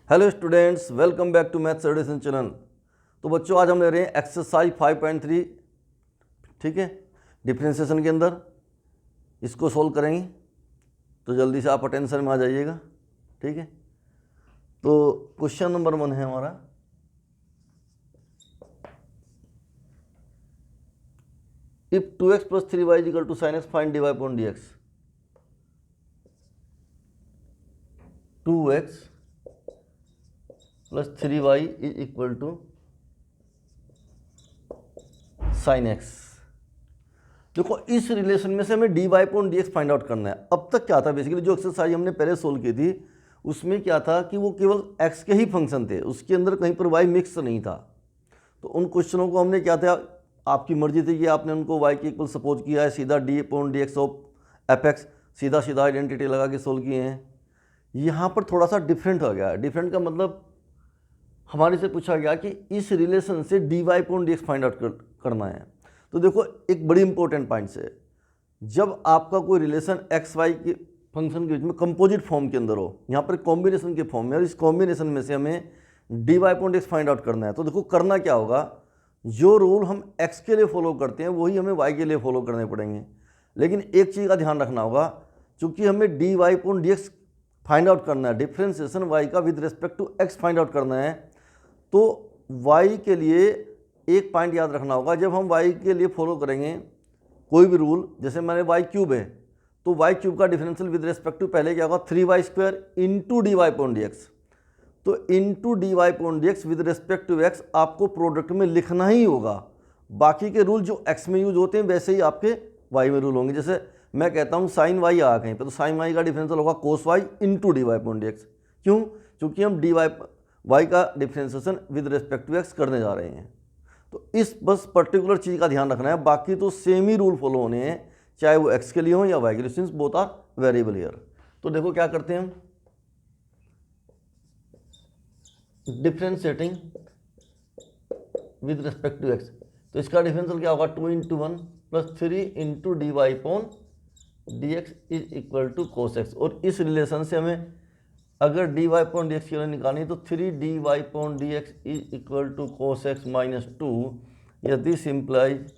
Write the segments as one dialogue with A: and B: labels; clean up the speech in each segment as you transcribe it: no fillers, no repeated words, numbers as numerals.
A: Hello students, welcome back to maths addition channel. तो बच्चों, आज हम ले रहे हैं एक्सरसाइज 5.3, ठीक है, डिफरेंशिएशन के अंदर इसको सोल्व करेंगे। तो जल्दी से आप अटेंशन में आ जाइएगा, ठीक है। तो क्वेश्चन नंबर 1 है हमारा, if 2x + 3y = sin x, find dy/dx। 2x + 3y = sin x। देखो, इस रिलेशन में से हमें dy/dx फाइंड आउट करना है। अब तक क्या था, बेसिकली जो एक्सरसाइज हमने पहले सोल्व की थी उसमें क्या था कि वो केवल x के ही फंक्शन थे, उसके अंदर कहीं पर y मिक्स नहीं था। तो उन क्वेश्चनों को हमने क्या था, आपकी मर्जी थी कि आपने उनको y के इक्वल सपोज किया है, सीधा d/dx ऑफ fx सीधा सीधा आइडेंटिटी लगा के सोल्व किए हैं। यहाँ पर थोड़ा सा डिफरेंट हो गया। डिफरेंट का मतलब हमारे से पूछा गया कि इस रिलेशन से dy/dx फाइंड आउट करना है। तो देखो, एक बड़ी इंपॉर्टेंट पॉइंट है, जब आपका कोई रिलेशन एक्स वाई के फंक्शन के बीच में कंपोजिट फॉर्म के अंदर हो, यहाँ पर कॉम्बिनेशन के फॉर्म में, और इस कॉम्बिनेशन में से हमें dy/dx फाइंड आउट करना है। तो देखो, करना क्या होगा, जो रूल हम x के लिए फॉलो करते हैं वही हमें y के लिए फॉलो करने पड़ेंगे। लेकिन एक चीज़ का ध्यान रखना होगा, चूंकि हमें dy/dx फाइंड आउट करना है, डिफ्रेंसिएशन y का with respect to x find out करना है, तो y के लिए एक पॉइंट याद रखना होगा। जब हम y के लिए फॉलो करेंगे कोई भी रूल, जैसे मैंने y³ है तो y³ का डिफरेंशियल विद रिस्पेक्ट टू पहले क्या होगा, 3y² इंटू dy/dx। तो into dy/dx with respect to x आपको प्रोडक्ट में लिखना ही होगा। बाकी के रूल जो x में यूज होते हैं वैसे ही आपके y में रूल होंगे। जैसे मैं कहता हूँ साइन y आ कहीं पे, तो साइन y का डिफरेंशियल होगा cos y इंटू dy/dx। क्यों? क्योंकि हम y का differentiation with respect to x करने जा रहे हैं। तो इस बस पर्टिकुलर चीज़ का ध्यान रखना है, बाकी तो सेम ही रूल फॉलो होने हैं, चाहे वो x के लिए हो या y के लिए, since both are variable here. तो देखो क्या करते हैं हम, differentiating with respect to x। तो इसका डिफरेंशियल क्या होगा, 2 × 1 + 3 × dy/dx = cos x। और इस रिलेशन से हमें अगर dy/dx की वैल्यू निकालनी है तो 3 dy/dx = cos x - 2, या this implies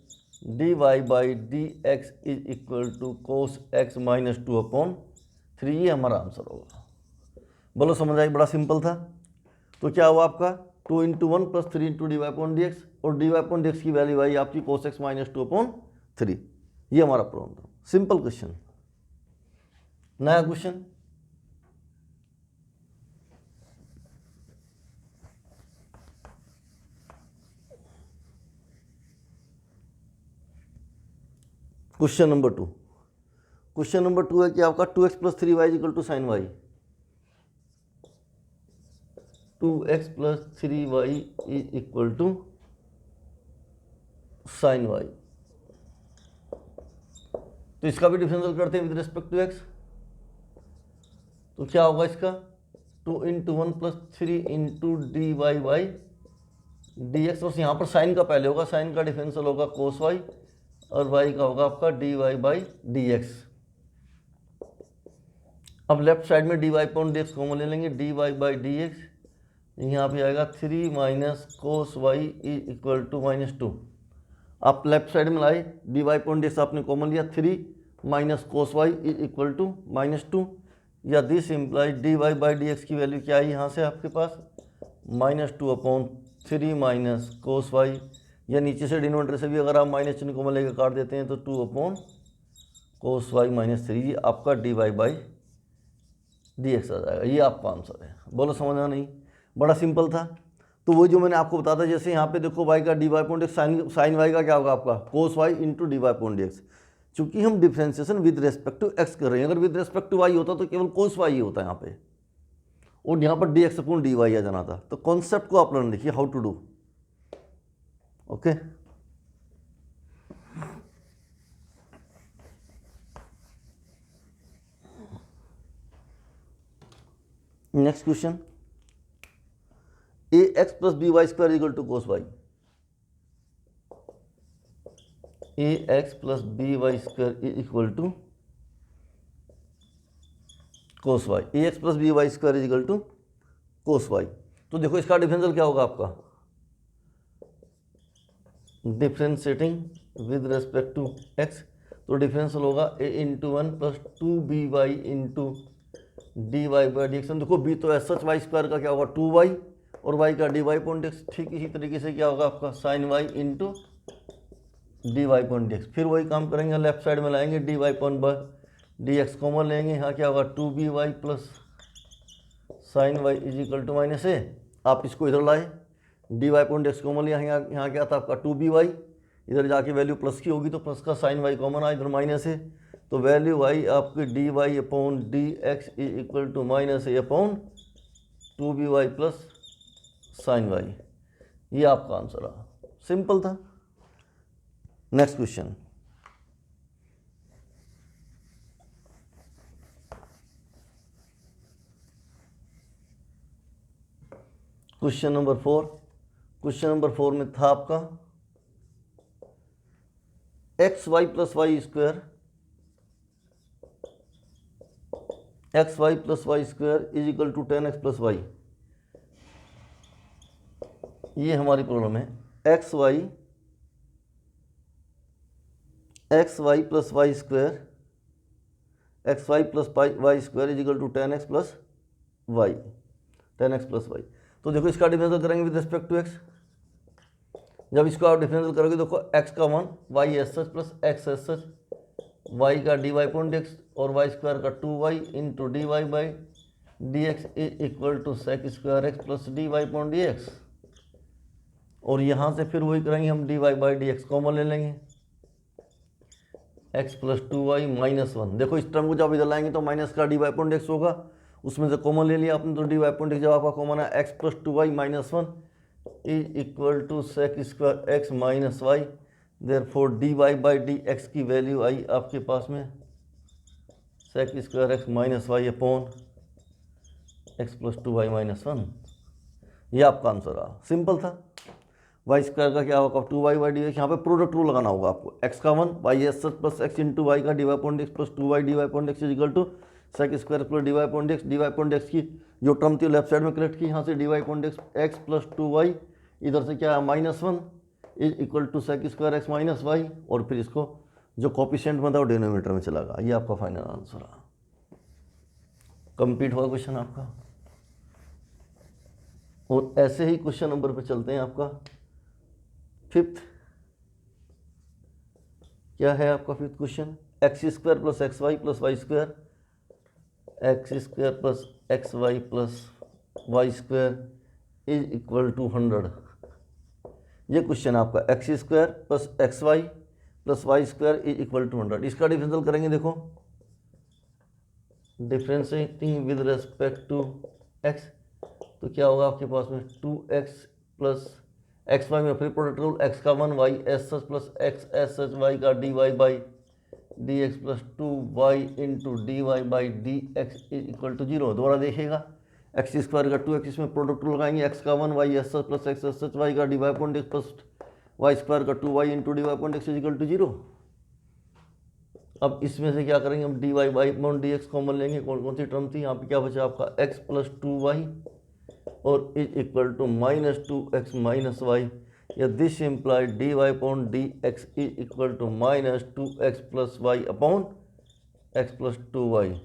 A: dy/dx = cos x - 2/3। ये हमारा आंसर होगा। बोलो, समझ आई? बड़ा सिंपल था। तो क्या हुआ आपका, 2 × 1 + 3 × dy/dx, और dy/dx की वैल्यू आई आपकी cos x - 2/3। ये हमारा प्रॉब्लम था। Simple question. नया question, question number 2। Question number 2 है कि आपका 2x + 3y = sin y। 2x + 3y = sin y। तो इसका भी डिफरेंशियल करते हैं विद रिस्पेक्ट टू x। तो क्या होगा इसका, 2 × 1 + 3 × dy/dx। और यहाँ पर साइन का पहले होगा, साइन का डिफरेंशियल होगा cos y, और y का होगा आपका dy/dx। अब लेफ्ट साइड में dy/dx कॉमन ले लेंगे, dy/dx यहाँ पे आएगा 3 - cos y = -2। आप लेफ्ट साइड में लाए, dy/dx आपने कॉमन लिया, 3 - cos y = -2, या दिस इम्प्लाइज dy/dx की वैल्यू क्या है यहाँ से आपके पास, -2/3 - cos y, या नीचे से डिनोमिनेटर से भी अगर आप माइनस चिन्ह कॉमन लेकर काट देते हैं तो 2/cos y - 3, ये आपका dy/dx आ जाएगा। ये आपका आंसर है। बोलो, समझा नहीं? बड़ा सिंपल था। तो वही जो मैंने आपको बताया था, जैसे यहाँ पे देखो y का dy/dx, साइन y का क्या होगा आपका cos y इंटू dy/dx। चूंकि हम differentiation with respect to x कर रहे हैं, अगर विद रिस्पेक्ट टू y होता तो केवल cos y ही होता है यहाँ पे, और यहाँ पर dx/dy आ जाना था। तो कॉन्सेप्ट को आप लर्न लिखिए, how to do. Okay, next question, ax + by² = cos y। ax + by² = cos y। ax + by² = cos y. तो देखो इसका डिफरेंशियल क्या होगा आपका, differentiating with respect to x, तो डिफरेंशियल होगा a into one plus two b y into D Y by D x. देखो बी तो एस सच वाई स्क्वायर का क्या होगा 2y और y का डी वाई पॉइंट एक्स, ठीक इसी तरीके से क्या होगा आपका sine Y into D Y point X. फिर वही काम करेंगे, लेफ्ट साइड में लाएंगे D Y point by D x common लेंगे, यहाँ क्या होगा 2by plus sine Y is equal to minus A. आप इसको इधर लाए, D Y point X common लिया, यहाँ क्या था आपका 2by, इधर जाके वैल्यू प्लस की होगी तो प्लस का साइन वाई कॉमन आ, इधर माइनस है, तो वैल्यू वाई आपकी d Y upon D x is equal to minus a upon 2by plus sine y. ये आपका आंसर रहा, सिंपल था। Next question, question number 4। Question number 4 में था आपका x y plus Y square, x y plus Y square is equal to 10x plus y. ये हमारी problem है, x y plus Y square, x y plus Y square is equal to 10x plus y, 10x plus y. तो देखो इसका differential करेंगे with respect to x. जब इसको आप डिफरेंशियल करोगे देखो एक्स का 1 Y S such plus x S such, Y का डी वाई पॉइंट एक्स और वाई स्क्वायर का 2y into D Y by D x is equal to sec square x plus D Y point D x. और यहाँ से फिर वही करेंगे हम, D Y by D x common ले लेंगे, एक्स प्लस 2y माइनस 1। देखो इस टर्म को जब इधर लाएंगे तो माइनस का डी वाई पॉइंट एक्स होगा, उसमें से कॉमन ले लिया आपने, तो डी वाई पॉइंट एक्स जब आपका कॉमन है x plus 2y minus 1 is equal to sec square x minus y. Therefore d Y by D x की वैल्यू आई आपके पास में sec square x minus y upon x plus 2y minus 1। ये आपका आंसर रहा, simple था। Y square का क्या होगा 2y बाई डी एक्स, यहाँ पे प्रोडक्ट रूल लगाना होगा आपको, एक्स का 1 Y S plus X into Y का D Y point X plus 2y D Y point X is equal to sec square plus D Y point X. D Y point X की जो term थी left side में correct की, यहाँ से D Y point x x plus 2y, इधर से क्या है minus 1 is equal to sec square x minus y, और फिर इसको जो कॉपिशेंट में था वो डिनोमिनेटर में चला गया। ये आपका फाइनल आंसर रहा, कंप्लीट हुआ क्वेश्चन आपका। और ऐसे ही क्वेश्चन नंबर पे चलते हैं आपका फिफ्थ। क्या है आपका fifth question, x square plus x y plus Y square, x square plus x y plus Y square is equal to 100। ये क्वेश्चन आपका x square plus x y plus Y square is equal to 100। इसका differential करेंगे, देखो differentiating with respect to x, तो क्या होगा आपके पास में 2x प्लस एक्स वाई में फिर प्रोडक्ट रूल, एक्स का 1 Y S H plus x S H, Y का D Y by D x plus 2y into D Y by D x is equal to 0। दोबारा देखिएगा, x square का 2x, इसमें product rule लगाएंगे, X का 1 Y S H plus x S H, Y का D Y point X plus Y square का 2y into D Y point X is equal to 0। अब इसमें से क्या करेंगे हम, D Y by point D x common लेंगे, कौन कौन सी टर्म थी यहाँ पे, क्या बचा आपका एक्स प्लस 2y और is equal to minus 2x minus Y, या this imply D Y upon D x is equal to minus 2x plus Y upon x plus 2y,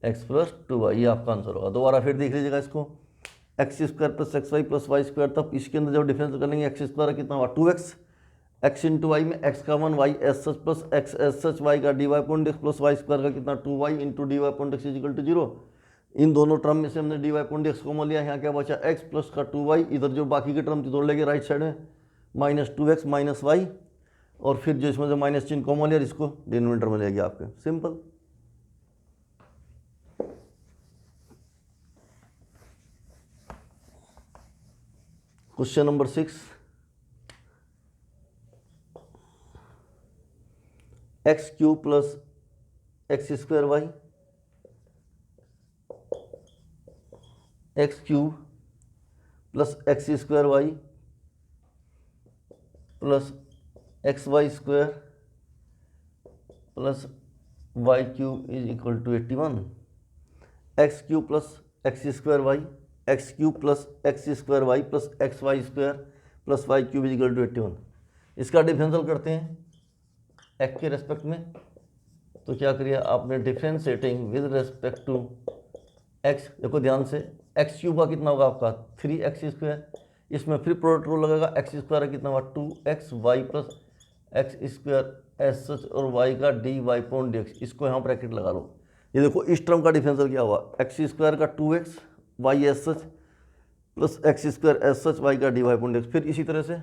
A: X plus 2y। ये आपका answer होगा। दोबारा फिर देख लीजिएगा इसको, x square plus x y plus Y square, तब इसके अंदर जब डिफरेंस करेंगे एक्स स्क्वायर कितना हुआ 2x, एक्स इंटू वाई में एक्स का 1 Y S H plus x S H, Y का D Y point X plus Y square का कितना 2y into D Y point X is equal to 0। इन दोनों term में से हमने D Y point X common लिया, यहाँ क्या बचा एक्स प्लस का 2y, इधर जो बाकी की टर्म थी तोड़ लेंगे राइट साइड में, माइनस 2x माइनस वाई, और फिर जो इसमें से माइनस चिन्ह कॉमन लिया इसको डिनोमिनेटर में ले गया आपके, simple. Question number 6, x cube plus x square y, x cube plus x square Y plus x y square plus y cube is equal to 81। X cube plus x square y, x cube plus x square Y plus x y square plus y cube equal to 81। इसका differential करते हैं x के respect में, तो क्या करिए आपने differentiating with respect to x, देखो ध्यान से, एक्स क्यूब का कितना होगा आपका 3x स्क्वायर, इसमें फिर प्रोडक्ट रूल लगेगा, एक्स स्क्वायर का कितना हुआ 2x Y plus x square S such और वाई का D Y point D X, इसको यहाँ ब्रैकेट लगा लो। ये देखो इस टर्म का डिफरेंशियल क्या हुआ, एक्स स्क्वायर का 2x Y S such plus x square S such Y का D Y point D x, फिर इसी तरह से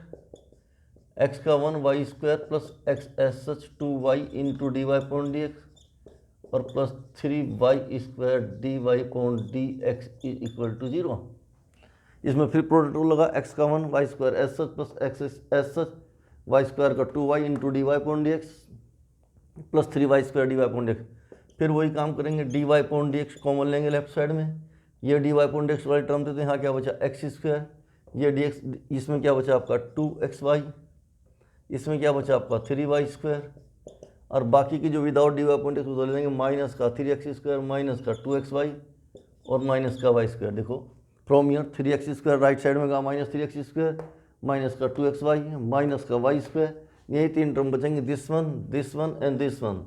A: एक्स का 1 Y square plus x S such 2y into D Y point D x और plus 3y square D Y point D X equal to 0। इसमें फिर product rule लगा, X का 1 Y square S such plus x S such Y square का 2y into D Y point D x plus 3y square D Y point D x. फिर वही काम करेंगे, d Y point D x common लेंगे left side में, ये d Y point D x वाली term देते हैं, यहाँ क्या बचा एक्स स्क्वायर, ये डी एक्स, इसमें क्या बचा आपका 2xy, इसमें क्या बचा आपका 3y स्क्वायर, और बाकी की जो without d Y point x ले लेंगे, माइनस का 3x स्क्वायर माइनस का 2xy और माइनस का वाई स्क्वायर। देखो from year 3x square right side में का माइनस 3x स्क्वायर माइनस का 2xy माइनस का वाई स्क्वायर, यही तीन टर्म बचेंगे, this one and this one.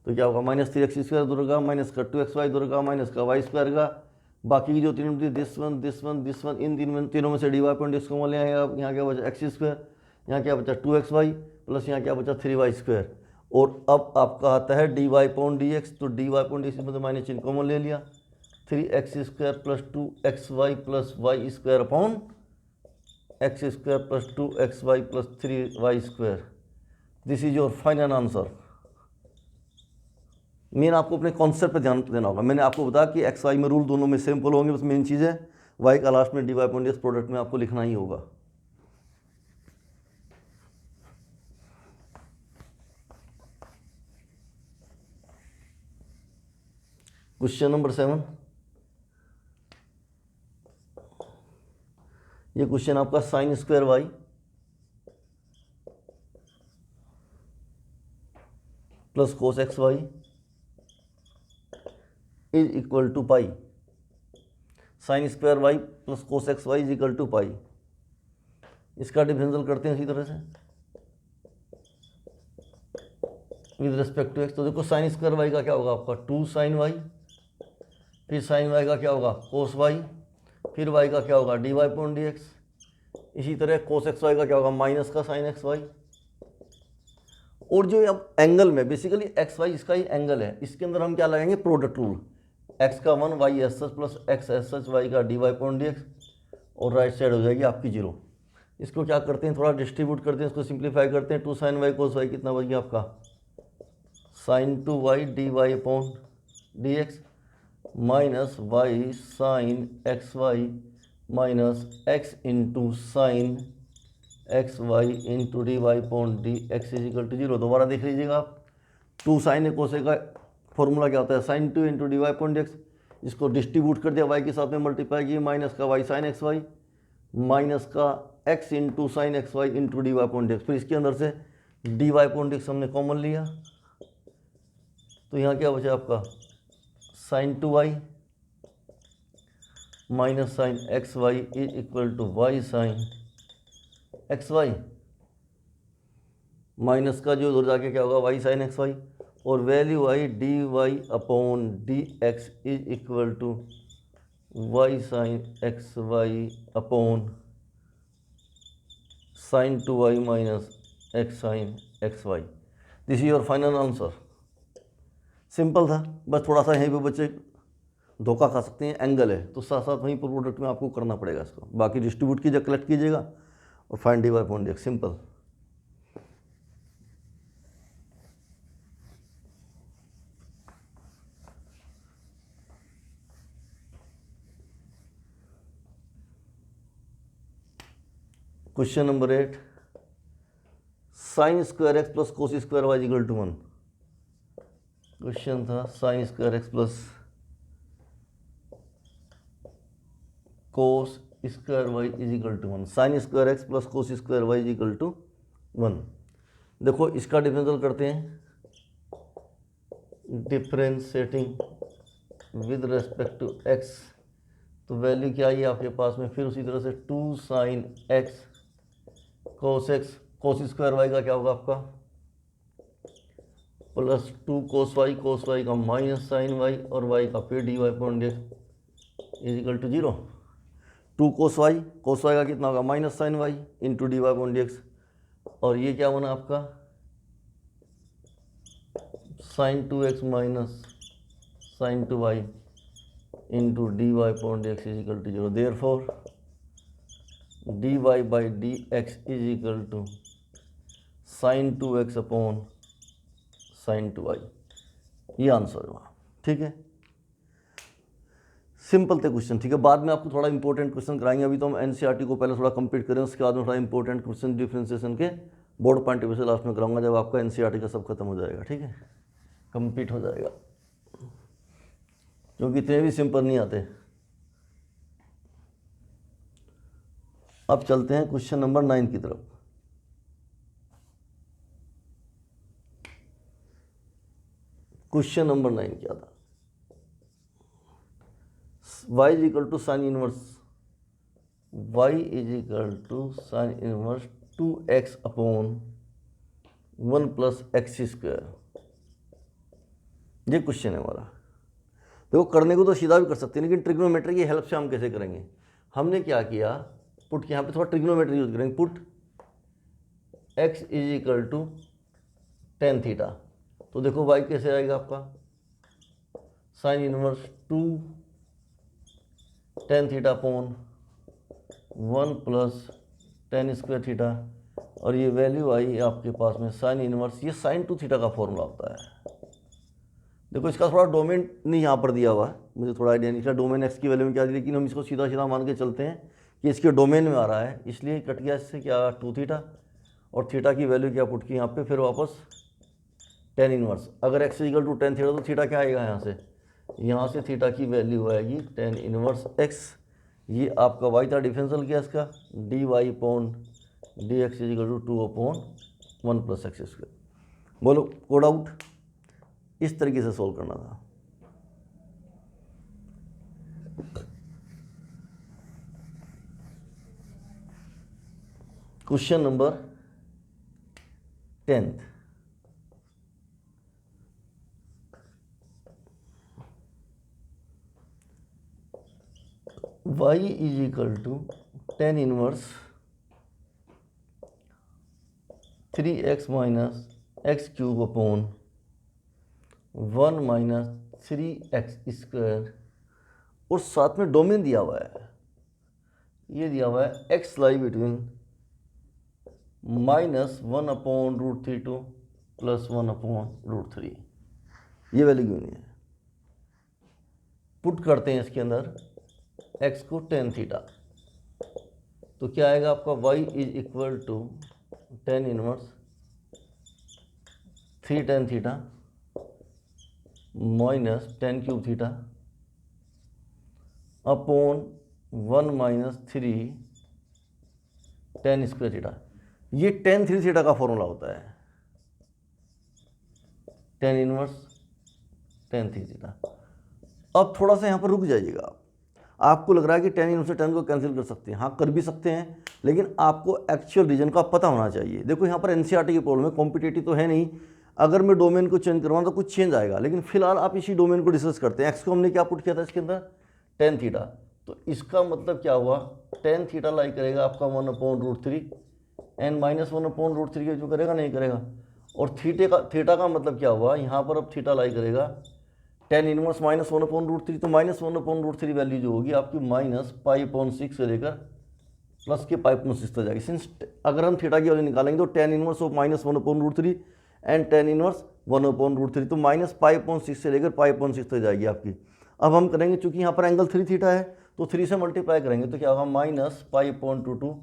A: तो क्या होगा माइनस 3x स्क्वायर दूर का माइनस का 2xy दूर का माइनस का वाई स्क्वायर का, बाकी की जो तीन थी दिस वन, इन तीनों में से डी वाई पॉइंट एक्स को ले आएंगे आप, यहाँ क्या बचा एक्स स्क्वायर, यहाँ क्या बचा 2xy प्लस यहाँ क्या बचा 3y स्क्वायर, और अब आपका आता है D Y point D X, तो D Y point D X में माइनस चिन्ह कॉमन ले लिया, 3x square plus 2xy plus Y square upon X square plus 2xy plus 3y square. This is your final answer. मेन आपको अपने concept पे ध्यान देना होगा। मैंने आपको बताया कि एक्स वाई में रूल दोनों में सिंपल होंगे, बस मेन चीज़ है वाई का लास्ट में d Y point D x product में आपको लिखना ही होगा। क्वेश्चन नंबर 7, ये क्वेश्चन आपका sine square Y plus cos X Y is equal to pi, sine square Y plus cos X Y is equal to pi. इसका differential करते हैं इसी तरह से विद रिस्पेक्ट टू एक्स। तो देखो साइन स्क्वायर वाई का क्या होगा आपका 2 साइन वाई, फिर साइन वाई का क्या होगा कोस वाई, फिर वाई का क्या होगा d Y point D x. इसी तरह कोस एक्स वाई का क्या होगा माइनस का साइन एक्स वाई। और जो अब एंगल में बेसिकली एक्स वाई इसका ही एंगल है, इसके अंदर हम क्या लगाएंगे प्रोडक्ट रूल, एक्स का 1 Y S H plus x S H Y का D Y point D x और राइट साइड हो जाएगी आपकी 0। इसको क्या करते हैं थोड़ा डिस्ट्रीब्यूट करते हैं, इसको सिंप्लीफाई करते हैं, 2 साइन वाई कोस वाई कितना बच गया आपका sine 2 y d Y point D x minus y sine x Y minus x into sine x Y into D Y point D x is equal to 0। दोबारा देख लीजिएगा आप, 2 sign कोसे का फॉर्मूला क्या होता है sine 2 into D Y point x, इसको डिस्ट्रीब्यूट कर दिया वाई के साथ में मल्टीप्लाई किया, माइनस का Y sine x Y minus का X into sine x Y into D Y point X, फिर इसके अंदर से डी वाई पॉइंट एक्स हमने कॉमन लिया, तो यहाँ क्या बचा आपका sine 2 Y minus sine x Y is equal to Y sine x Y, minus का जो उधर जाके क्या होगा वाई साइन एक्स वाई, और value I D Y upon D x is equal to Y sine x y upon sine 2 Y minus x sine x y. This is your final answer. Simple था, बस थोड़ा सा यहीं पे बच्चे धोखा खा सकते हैं, एंगल है तो साथ साथ वहीं पर प्रोडक्ट में आपको करना पड़ेगा इसको, बाकी डिस्ट्रीब्यूट कीजिए कलेक्ट कीजिएगा और find D Y point D X, simple. Question number 8, sine square x plus cos square Y equal to 1। Question था sine square x plus cos square Y is equal to 1, sine square x plus cos square Y is equal to 1। देखो इसका differential करते हैं, differentiating with respect to x तो value क्या I है आपके पास में, फिर उसी तरह से 2 sin x cos x, cos square y का क्या होगा आपका प्लस 2 cos y का माइनस साइन y और y का फिर dy upon dx is equal to 0। 2 cos y का कितना होगा minus sine y into dy upon dx, और ये क्या बना आपका sin 2x minus sin 2y into dy upon dx is equal to 0। Therefore dy by dx is equal to sin 2x upon sin 2y, ये answer हुआ। ठीक है, simple थे क्वेश्चन। ठीक है, बाद में आपको थोड़ा इंपॉर्टेंट क्वेश्चन कराएंगे। अभी तो हम एनसीईआरटी को पहले थोड़ा कंप्लीट करें, उसके बाद में थोड़ा इंपॉर्टेंट क्वेश्चन डिफरेंशिएशन के बोर्ड पॉइंट ऑफ व्यू से लास्ट में कराऊंगा, जब आपका एनसीईआरटी का सब खत्म हो जाएगा। ठीक है, कंप्लीट हो जाएगा, क्योंकि इतने भी सिंपल नहीं आते। अब चलते हैं क्वेश्चन नंबर 9 की तरफ। क्वेश्चन नंबर 9 क्या था, y is equal to sine inverse y is equal to sine inverse 2x upon 1 plus x square, ये क्वेश्चन है हमारा। देखो करने को तो सीधा भी कर सकते हैं, लेकिन ट्रिग्नोमेट्री की हेल्प से हम कैसे करेंगे। हमने क्या किया, पुट के यहाँ पे थोड़ा ट्रिग्नोमेट्री यूज करेंगे। Put x is equal to tan theta, तो देखो y कैसे आएगा आपका sine inverse 2 tan theta upon 1 plus tan square theta, और ये वैल्यू आई आपके पास में साइन इनवर्स, ये साइन 2 थीटा का फॉर्मूला होता है। देखो इसका थोड़ा डोमेन नहीं यहाँ पर दिया हुआ है, मुझे थोड़ा आइडिया नहीं था डोमेन एक्स की वैल्यू में क्या दी, लेकिन हम इसको सीधा सीधा मान के चलते हैं कि इसके डोमेन में आ रहा है, इसलिए कट गया इससे क्या 2 थीटा, और थीटा की वैल्यू क्या पुट की यहाँ पे, फिर वापस टेन इनवर्स। अगर x equal to tan theta तो थीटा क्या आएगा यहाँ से थीटा की वैल्यू आएगी टेन इनवर्स एक्स। ये आपका वाई था, डिफरेंशियल क्या इसका d Y upon D x is equal to 2 upon 1 plus x square. बोलो कोड आउट, इस तरीके से सोल्व करना था। Question number 10, y is equal to tan inverse 3x minus x cube upon 1 minus 3x square, और साथ में डोमेन दिया हुआ है, ये दिया हुआ है x lie between -1 upon √3 to +1 upon √3, ये वैल्यू क्यों नहीं है। पुट करते हैं इसके अंदर x को टेन थीटा, तो क्या आएगा आपका y is equal to tan inverse 3 tan theta minus tan cube theta upon 1 minus 3 tan square theta. ये टेन 3 थीटा का फॉर्मूला होता है, टेन इनवर्स टेन 3 थीटा। अब थोड़ा सा यहाँ पर रुक जाइएगा, आपको लग रहा है कि टेन इनवर्स से टेन को कैंसिल कर सकते हैं, हाँ कर भी सकते हैं, लेकिन आपको एक्चुअल रीजन का पता होना चाहिए। देखो यहाँ पर एनसीईआरटी की प्रॉब्लम है, कॉम्पिटेटिव तो है नहीं, अगर मैं डोमेन को चेंज करवाऊँ तो कुछ चेंज आएगा, लेकिन फिलहाल आप इसी डोमेन को डिस्कस करते हैं। एक्स को हमने क्या पुट किया था इसके अंदर टेन थीटा, तो इसका मतलब क्या हुआ टेन थीटा लाई करेगा आपका 1 अपॉन √3 एंड -1 अपॉन √3 के जो करेगा नहीं करेगा, और थीटा का मतलब क्या हुआ यहाँ पर अब थीटा लाई करेगा टेन इनवर्स -1 अपॉन √3, तो -1 अपॉन √3 वैल्यू जो होगी आपकी -π/6 से लेकर प्लस के π/6 तक जाएगी। सिंस अगर हम थीटा की वैल्यू निकालेंगे तो tan inverse of -1 upon √3 and tan inverse 1 upon √3, तो -π/6 से लेकर π/6 तक जाएगी आपकी। अब हम करेंगे चूंकि यहाँ पर एंगल 3 थीटा है, तो 3 से मल्टीप्लाई करेंगे तो क्या होगा -π/2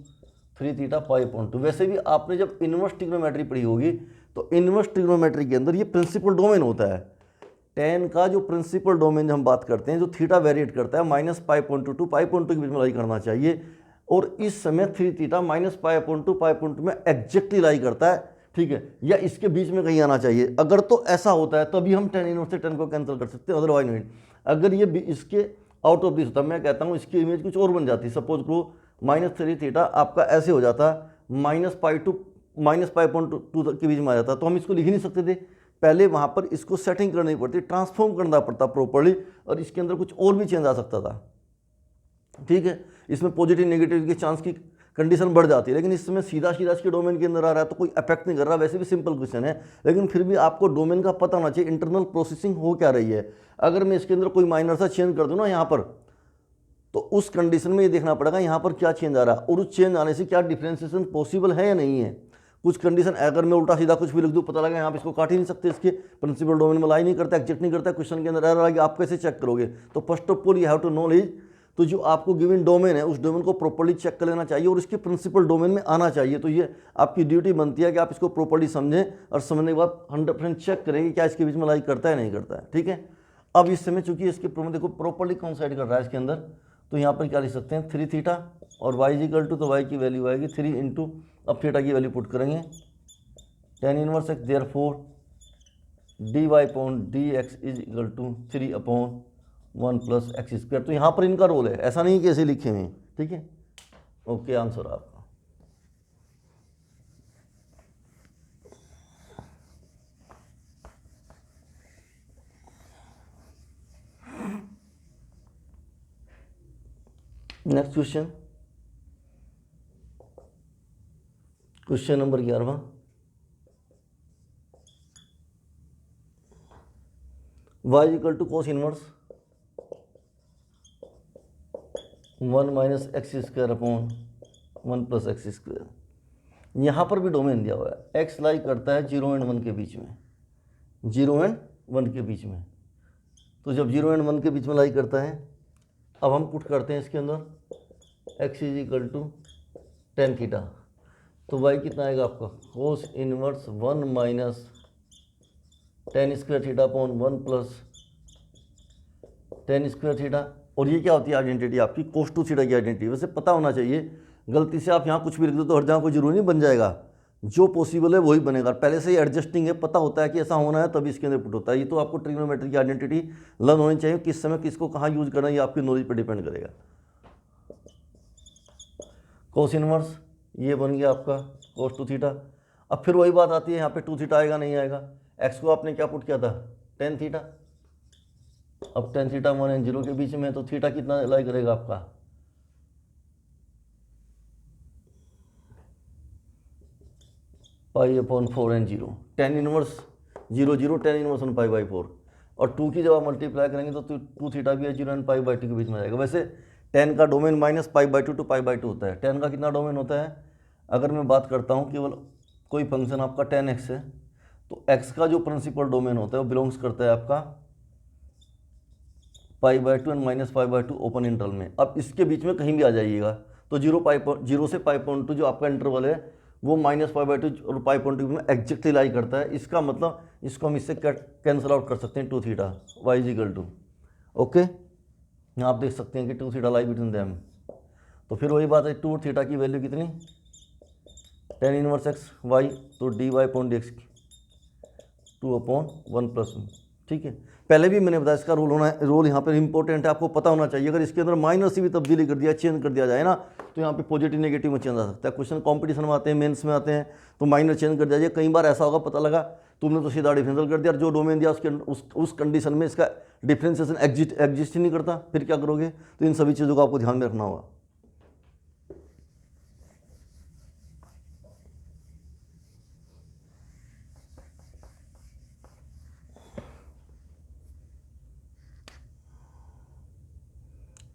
A: 3 थीटा π/2। वैसे भी आपने जब इनवर्स ट्रिग्नोमेट्री पढ़ी होगी, तो इनवर्स ट्रिग्नोमेट्री के अंदर ये प्रिंसिपल डोमेन होता है। टेन का जो प्रिंसिपल डोमेन हम बात करते हैं, जो थीटा वेरिएट करता है -π/2 टू π/2 के बीच में लाई करना चाहिए, और इस समय 3 थीटा -π/2 π/2 में एग्जैक्टली लाई करता है, ठीक है, या इसके बीच में कहीं आना चाहिए। अगर तो ऐसा होता है तभी हम टेन इनवर्स से टेन को कैंसिल कर सकते हैं, अदरवाइज नहीं। अगर ये इसके आउट ऑफ दिस होता, मैं कहता हूँ इसकी इमेज कुछ और बन जाती। सपोज करो -3 थीटा आपका ऐसे हो जाता, -π के बीच में आ जाता, तो हम इसको लिख ही नहीं सकते थे, पहले वहाँ पर इसको सेटिंग करनी पड़ती, ट्रांसफॉर्म करना पड़ता प्रॉपर्ली, और इसके अंदर कुछ और भी चेंज आ सकता था। ठीक है, इसमें पॉजिटिव नेगेटिव के चांस की कंडीशन बढ़ जाती है, लेकिन इस समय सीधा सीधा इसके डोमेन के अंदर आ रहा है तो कोई अफेक्ट नहीं कर रहा। वैसे भी सिंपल क्वेश्चन है, लेकिन फिर भी आपको डोमेन का पता होना चाहिए, इंटरनल प्रोसेसिंग हो क्या रही है। अगर मैं इसके अंदर कोई माइनर सा चेंज कर दूँ ना यहाँ पर, तो उस कंडीशन में ये देखना पड़ेगा यहाँ पर क्या चेंज आ रहा है, और उस चेंज आने से क्या डिफ्रेंसिएशन पॉसिबल है या नहीं है। कुछ कंडीशन अगर मैं उल्टा सीधा कुछ भी लिख दूँ, पता लगा यहाँ पे इसको काट ही नहीं सकते, इसके प्रिंसिपल डोमेन में लाई नहीं करता, एग्जिस्ट नहीं करता, क्वेश्चन के अंदर एरर आ गया, आप कैसे चेक करोगे। तो first of all you have to knowledge, तो जो आपको गिवन डोमेन है उस डोमेन को प्रॉपर्ली चेक कर लेना चाहिए और इसके प्रिंसिपल डोमेन में आना चाहिए। तो ये आपकी ड्यूटी बनती है कि आप इसको प्रॉपर्ली समझें, और समझने के बाद 100% चेक करेंगे क्या इसके बीच में लाई करता है नहीं करता है। ठीक है, अब इस समय चूंकि इसके देखो प्रॉपर्ली काउंसाइड कर रहा है इसके अंदर, तो यहाँ पर क्या लिख सकते हैं 3 थीटा और y इक्वल टू, तो y की वैल्यू आएगी 3 इंटू, अब थीटा की वैल्यू पुट करेंगे tan inverse x, therefore dy/dx is equal to 3/1 plus x square. तो यहाँ पर इनका रोल है, ऐसा नहीं कि ऐसे लिखे हुए हैं। ठीक है, ओके, आंसर आपका। Next question, question number 11, y equal to cos inverse 1 minus x square upon 1 plus x square. यहाँ पर भी डोमेन दिया हुआ है, x लाई करता है 0 एंड 1 के बीच में, 0 एंड 1 के बीच में। तो जब 0 एंड 1 के बीच में लाई करता है, अब हम पुट करते हैं इसके अंदर x is equal to tan theta, तो y कितना आएगा आपका cos inverse 1 minus tan square theta upon 1 plus tan square theta. और ये क्या होती है आइडेंटिटी आपकी, कोस टू थीटा की आइडेंटिटी। वैसे पता होना चाहिए, गलती से आप यहाँ कुछ भी लिख दो तो हर जगह कोई जरूरी नहीं बन जाएगा, जो पॉसिबल है वही बनेगा। पहले से ही एडजस्टिंग है, पता होता है कि ऐसा होना है, तभी इसके अंदर पुट होता है। ये तो आपको ट्रिग्नोमेट्री की आइडेंटिटी लर्न होनी चाहिए, किस समय किसको कहाँ यूज करना है ये आपकी नॉलेज पर डिपेंड करेगा। कोस इनवर्स ये बन गया आपका कोस टू थीटा। अब फिर वही बात आती है, यहाँ पे 2 थीटा आएगा नहीं आएगा, एक्स को आपने क्या पुट किया था tan थीटा। अब tan थीटा 1 एंड 0 के बीच में, तो थीटा कितना लाई करेगा आपका π/4 and 0, tan inverse 0 0 tan inverse 1π/4, और 2 की जब आप मल्टीप्लाई करेंगे तो 2 थीटा भी है 0 एंड π/2 के बीच में आएगा। वैसे tan का डोमेन -π/2 टू π/2 होता है। tan का कितना डोमेन होता है, अगर मैं बात करता हूँ केवल कोई फंक्शन आपका tan x है, तो x का जो प्रिंसिपल डोमेन होता है वो बिलोंग्स करता है आपका π/2 एंड -π/2 ओपन इंटरवल में। अब इसके बीच में कहीं भी आ जाइएगा, तो 0 से π/2 जो आपका इंटरवल है वो -π/2 और π/2 में एग्जैक्टली लाई करता है। इसका मतलब इसको हम इससे कैंसिल आउट कर सकते हैं 2 theta y is equal to, okay, यहाँ आप देख सकते हैं कि 2 थीटा लाई बिटवीन देम। तो फिर वही बात है, 2 थीटा की वैल्यू कितनी tan इनवर्स एक्स वाई, तो dy/dx 2/1 प्लस 1। ठीक है, पहले भी मैंने बताया इसका रोल यहाँ पर इंपॉर्टेंट है, आपको पता होना चाहिए। अगर इसके अंदर माइनर से भी तब्दीली कर दिया, चेंज कर दिया जाए ना, तो यहाँ पे पॉजिटिव नेगेटिव में चेंज आ सकता है। क्वेश्चन कंपटीशन में आते हैं, मेंस में आते हैं, तो माइनर चेंज कर दिया जाए। कई बार ऐसा होगा, पता लगा तुमने तो सीधा डिफरेंशियल कर दिया, और जो डोमेन दिया उसके उस कंडीशन में इसका डिफ्रेंसिएशन एग्जिस्ट ही नहीं करता, फिर क्या करोगे। तो इन सभी चीज़ों को आपको ध्यान में रखना होगा।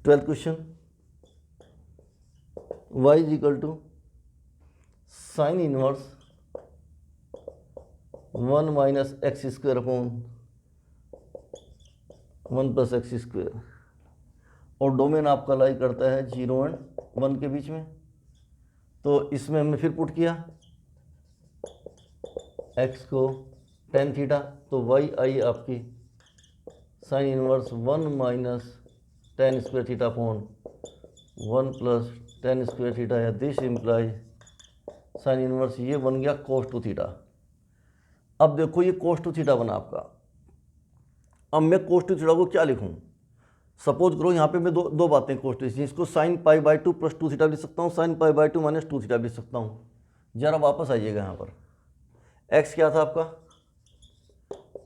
A: Twelfth question, y is equal to sine inverse 1 minus x square upon 1 plus x square, और डोमेन आपका लाई करता है 0 एंड 1 के बीच में। तो इसमें हमने फिर पुट किया x को tan थीटा, तो y आई आपकी sign inverse 1 minus tan square theta upon 1 plus tan square theta, या दिस इम्प्लाई साइन इनवर्स ये बन गया cos 2 थीटा। अब देखो ये cos 2 थीटा बना आपका। अब मैं cos 2 थीटा को क्या लिखूं, सपोज करो यहाँ पे मैं दो बातें कोस्ट इसको sine pi by 2 plus 2 theta भी लिख सकता हूँ, sine pi by 2 minus 2 theta भी लिख सकता हूँ। जरा वापस आइएगा यहाँ पर, एक्स क्या था आपका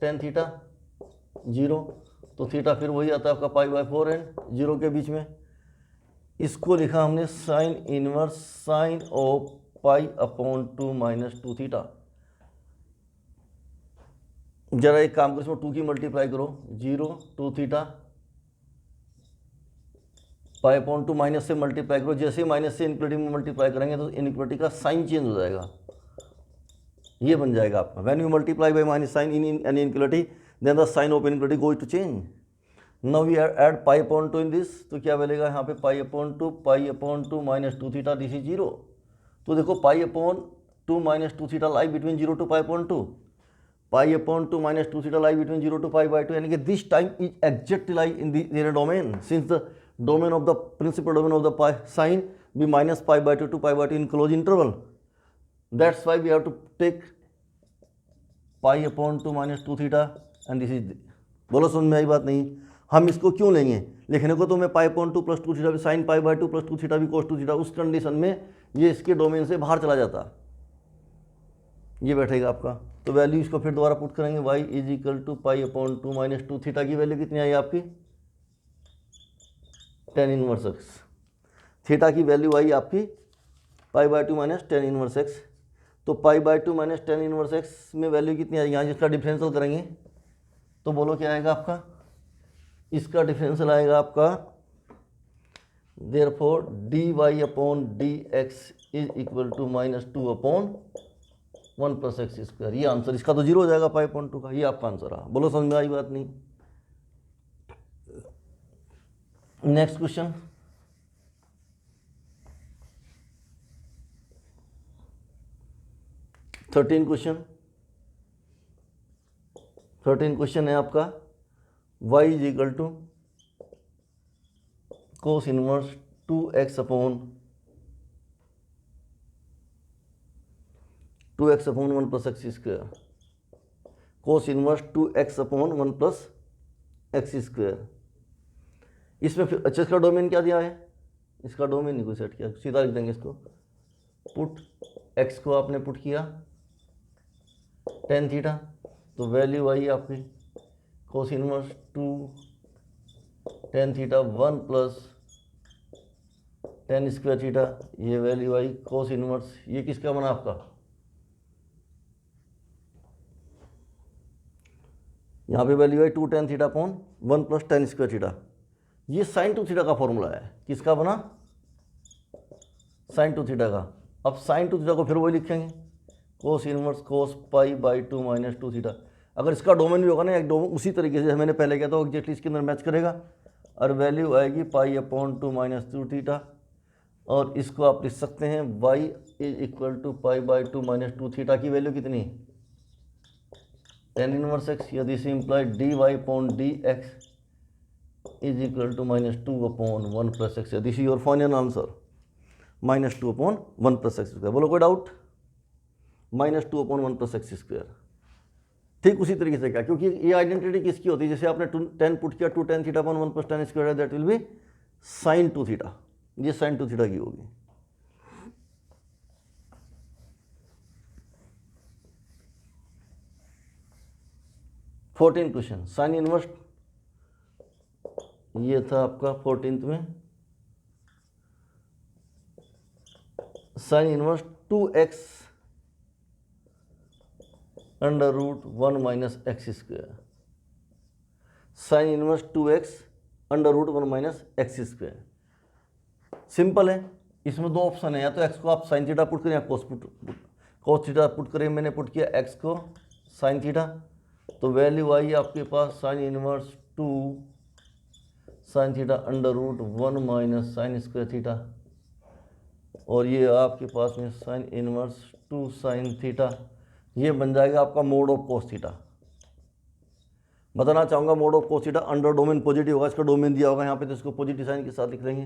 A: टेन थीटा 0, तो थीटा फिर वही आता है आपका पाई बाई 4 एंड 0 के बीच में। इसको लिखा हमने sine inverse sine of pi upon 2 minus 2 theta. जरा एक काम करो, इसमें 2 की मल्टीप्लाई करो, 0 2 थीटा पाई अपॉन 2 माइनस से मल्टीप्लाई करो। जैसे ही माइनस से इनक्वलिटी में मल्टीप्लाई करेंगे तो इनक्वलिटी का साइन चेंज हो जाएगा, ये बन जाएगा आपका when you multiply by minus sign in any inequality then the sign of inequality going to change. Now we add pi upon 2 in this, तो क्या मिलेगा यहाँ पे pi upon 2 minus 2 theta, this is 0। तो देखो pi upon 2 minus 2 theta lie between 0 to pi upon 2, pi upon 2 minus 2 theta lie between 0 to pi by 2, यानी कि this time is exactly lie in the domain since the domain of the principal domain of the pi sine be minus pi by 2 to pi by 2 in closed interval. That's why we have to take pi upon 2 minus 2 theta and this is बोलो समझ में आई बात नहीं। हम इसको क्यों लेंगे, लिखने को तो मैं पाई अपॉन 2 प्लस 2 थीटा भी sine pi by 2 plus 2 theta भी कोस 2 थीटा, उस कंडीशन में ये इसके डोमेन से बाहर चला जाता, ये बैठेगा आपका। तो वैल्यू इसको फिर दोबारा पुट करेंगे, y is equal to pi upon 2 minus 2 theta की वैल्यू कितनी आई आपकी टेन इनवर्स एक्स। थीटा की वैल्यू आई आपकी pi by 2 minus tan inverse x. तो pi by 2 minus tan inverse x में वैल्यू कितनी आएगी, यहाँ जिसका डिफरेंशियल करेंगे तो बोलो क्या आएगा आपका, इसका डिफरेंशियल आएगा आपका therefore d Y upon D x is equal to minus 2 upon 1 plus x square. ये आंसर इसका तो 0 हो जाएगा पाई अपॉन 2 का, ये आपका आंसर रहा। बोलो समझ में आई बात नहीं। नेक्स्ट क्वेश्चन, थर्टीन क्वेश्चन है आपका y is equal to cos inverse 2x upon 1 plus x square, cos inverse 2x upon 1 plus x square. इसमें फिर अच्छा इसका डोमेन क्या दिया है, इसका डोमेन नहीं कोई सेट किया, सीधा लिख देंगे इसको, पुट x को आपने पुट किया टेन थीटा, तो वैल्यू आई आपकी cos inverse 2 tan theta 1 plus tan square theta, ये वैल्यू आई कोस इनवर्स, ये किसका बना आपका, यहाँ पे वैल्यू आई 2 tan theta upon 1 plus tan square theta. ये साइन 2 थीटा का फॉर्मूला है, किसका बना साइन 2 थीटा का। अब साइन 2 थीटा को फिर वही लिखेंगे cos inverse cos pi by 2 minus 2 theta. अगर इसका डोमेन भी होगा ना एक डोमेन उसी तरीके से मैंने पहले किया था एग्जैक्टली इसके अंदर मैच करेगा, और वैल्यू आएगी पाई अपॉन 2 माइनस 2 थीटा, और इसको आप लिख सकते हैं y is equal to pi by 2 minus 2 theta की वैल्यू कितनी टेन इनवर्स एक्स, या this imply D Y upon D x is equal to minus 2 upon 1 plus x. This is your final answer, minus 2 upon 1 plus x square. बोलो कोई doubt, minus 2 upon 1 plus x square. ठीक उसी तरीके से क्या, क्योंकि ये आइडेंटिटी किसकी होती है, जैसे आपने 10 पुट किया 2 tan theta upon 1 plus tan square, that will be sine 2 theta, ये साइन 2 थीटा की होगी। फोर्टीन क्वेश्चन, साइन इनवर्स, ये था आपका 14th में, sine inverse 2x under root 1 minus x square, sine inverse 2x under root 1 minus x square. Simple है, इसमें दो ऑप्शन है, या तो x को आप साइन थीटा पुट करें या कोस थीटा पुट करें। मैंने पुट किया x को साइन थीटा, तो वैल्यू आई आपके पास sine inverse 2 sine theta under root 1 minus sine square theta, और ये आपके पास में साइन इनवर्स 2 साइन थीटा, ये बन जाएगा आपका मोड ऑफ कोस थीटा। बताना चाहूँगा mode of cos theta under domain positive होगा, इसका डोमेन दिया होगा यहाँ पे, तो इसको पॉजिटिव साइन के साथ लिख लेंगे,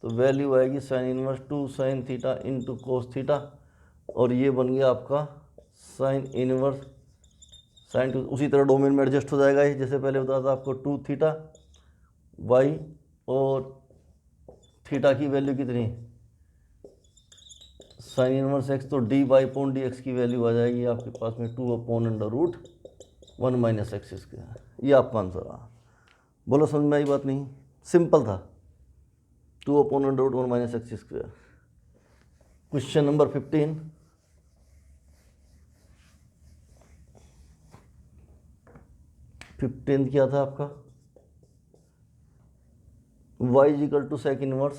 A: तो वैल्यू आएगी sign inverse 2 sine theta into cos theta, और ये बन गया आपका साइन इनवर्स साइन 2। उसी तरह डोमेन में एडजस्ट हो जाएगा ये, जैसे पहले बताया था आपको 2 थीटा वाई और थीटा की वैल्यू कितनी, साइन इनवर्स एक्स, तो D Y upon D x की वैल्यू आ जाएगी आपके पास में 2/√1 माइनस एक्स स्क्वायर। ये आपका आंसर आ। बोलो समझ में आई बात नहीं, सिंपल था, 2/√1 minus x square. Question number 15, क्या था आपका, y is equal to sec inverse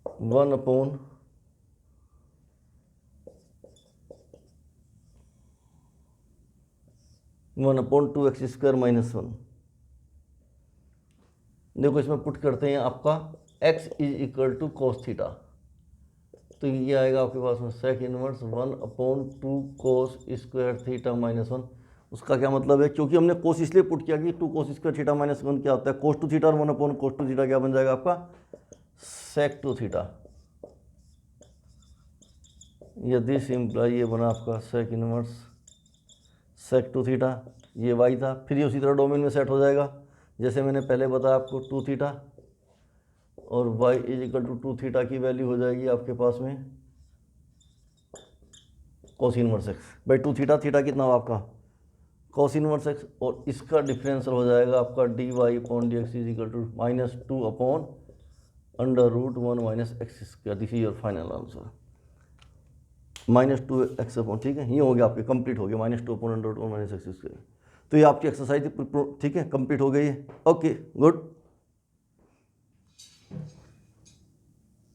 A: 1/2x² minus 1। देखो इसमें पुट करते हैं आपका x is equal to cos theta, तो ये आएगा आपके पास में sec inverse 1/2 cos square theta minus 1। उसका क्या मतलब है, क्योंकि हमने कोस इसलिए पुट किया कि 2 कोस स्क्वायर थीटा माइनस 1 क्या होता है, कोस 2 थीटा, और 1/cos 2 थीटा क्या बन जाएगा आपका, सेक 2 थीटा। यदि सिंपलाई ये बना आपका सेक इनवर्स सेक 2 थीटा, ये वाई था, फिर ये उसी तरह डोमेन में सेट हो जाएगा जैसे मैंने पहले बताया आपको 2 थीटा, और y is equal to 2 theta की वैल्यू हो जाएगी आपके पास में कोस इनवर्स एक्स। भाई 2 थीटा, थीटा कितना हो आपका कोस इनवर्स एक्स, और इसका डिफरेंशियल हो जाएगा आपका d Y upon D x is equal to -2/√1 minus x square. This is your final answer, -2x upon, ठीक है, ये हो गया आपके कंप्लीट हो गया, -2/√1 माइनस एक्स स्क्वायर। तो ये आपकी एक्सरसाइज ठीक है, कंप्लीट हो गई है। Okay good.